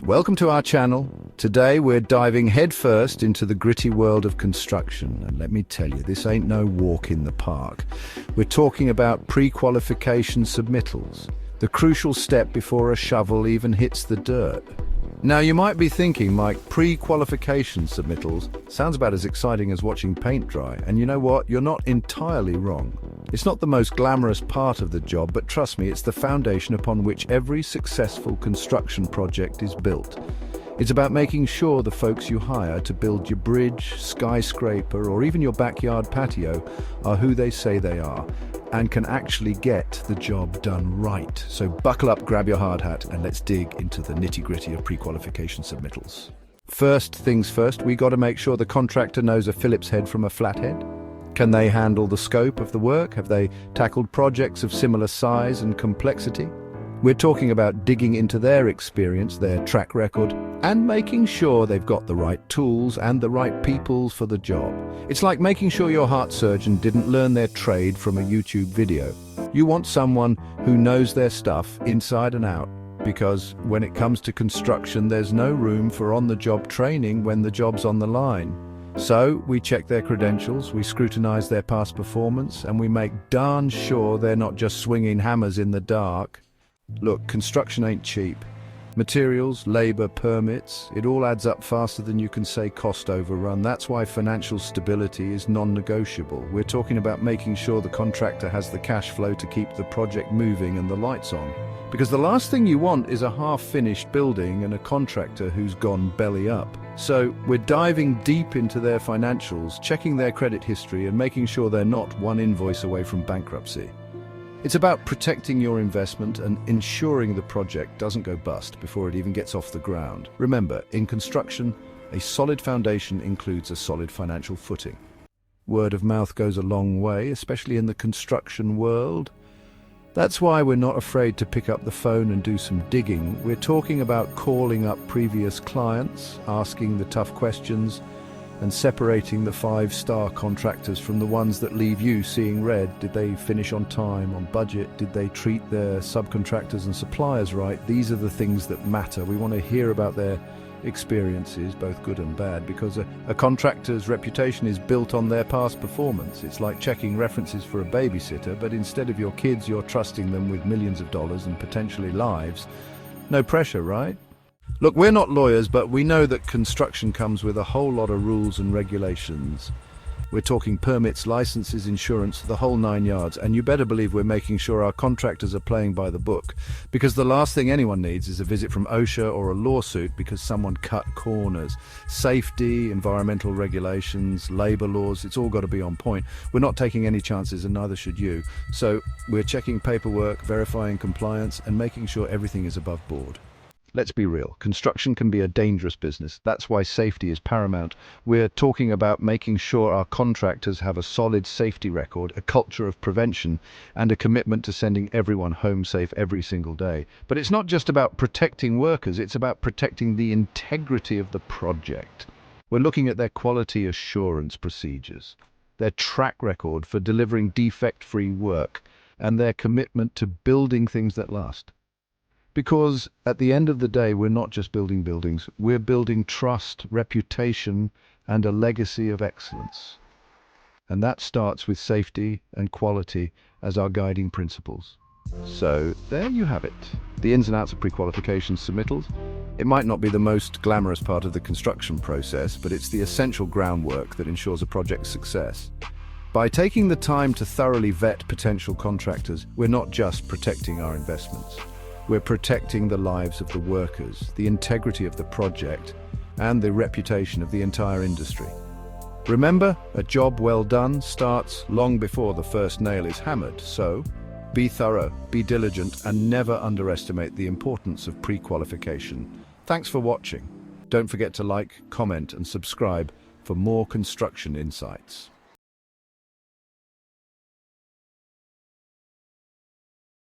Welcome to our channel. Today we're diving headfirst into the gritty world of construction. And let me tell you, this ain't no walk in the park. We're talking about pre-qualification submittals, the crucial step before a shovel even hits the dirt. Now you might be thinking, Mike, pre-qualification submittals sounds about as exciting as watching paint dry. And you know what? You're not entirely wrong. It's not the most glamorous part of the job, but trust me, it's the foundation upon which every successful construction project is built. It's about making sure the folks you hire to build your bridge, skyscraper, or even your backyard patio are who they say they are and can actually get the job done right. So buckle up, grab your hard hat, and let's dig into the nitty-gritty of pre-qualification submittals. First things first, we got to make sure the contractor knows a Phillips head from a flathead. Can they handle the scope of the work? Have they tackled projects of similar size and complexity? We're talking about digging into their experience, their track record, and making sure they've got the right tools and the right people for the job. It's like making sure your heart surgeon didn't learn their trade from a YouTube video. You want someone who knows their stuff inside and out, because when it comes to construction, there's no room for on-the-job training when the job's on the line. So we check their credentials, we scrutinize their past performance, and we make darn sure they're not just swinging hammers in the dark. Look, construction ain't cheap. Materials, labor, permits, it all adds up faster than you can say cost overrun. That's why financial stability is non-negotiable. We're talking about making sure the contractor has the cash flow to keep the project moving and the lights on. Because the last thing you want is a half-finished building and a contractor who's gone belly up. So we're diving deep into their financials, checking their credit history and making sure they're not one invoice away from bankruptcy. It's about protecting your investment and ensuring the project doesn't go bust before it even gets off the ground. Remember, in construction, a solid foundation includes a solid financial footing. Word of mouth goes a long way, especially in the construction world. That's why we're not afraid to pick up the phone and do some digging. We're talking about calling up previous clients, asking the tough questions, and separating the five-star contractors from the ones that leave you seeing red. Did they finish on time, on budget? Did they treat their subcontractors and suppliers right? These are the things that matter. We want to hear about their experiences, both good and bad, because a contractor's reputation is built on their past performance. It's like checking references for a babysitter, but instead of your kids, you're trusting them with millions of dollars and potentially lives. No pressure, right? Look, we're not lawyers, but we know that construction comes with a whole lot of rules and regulations. We're talking permits, licenses, insurance, the whole nine yards, and you better believe we're making sure our contractors are playing by the book, because the last thing anyone needs is a visit from OSHA or a lawsuit because someone cut corners. Safety, environmental regulations, labor laws, it's all got to be on point. We're not taking any chances, and neither should you. So we're checking paperwork, verifying compliance, and making sure everything is above board. Let's be real, construction can be a dangerous business. That's why safety is paramount. We're talking about making sure our contractors have a solid safety record, a culture of prevention, and a commitment to sending everyone home safe every single day. But it's not just about protecting workers, it's about protecting the integrity of the project. We're looking at their quality assurance procedures, their track record for delivering defect-free work, and their commitment to building things that last. Because at the end of the day, we're not just building buildings, we're building trust, reputation, and a legacy of excellence. And that starts with safety and quality as our guiding principles. So there you have it, the ins and outs of pre-qualification submittals. It might not be the most glamorous part of the construction process, but it's the essential groundwork that ensures a project's success. By taking the time to thoroughly vet potential contractors, we're not just protecting our investments. We're protecting the lives of the workers, the integrity of the project, and the reputation of the entire industry. Remember, a job well done starts long before the first nail is hammered, so be thorough, be diligent, and never underestimate the importance of pre-qualification. Thanks for watching. Don't forget to like, comment, and subscribe for more construction insights.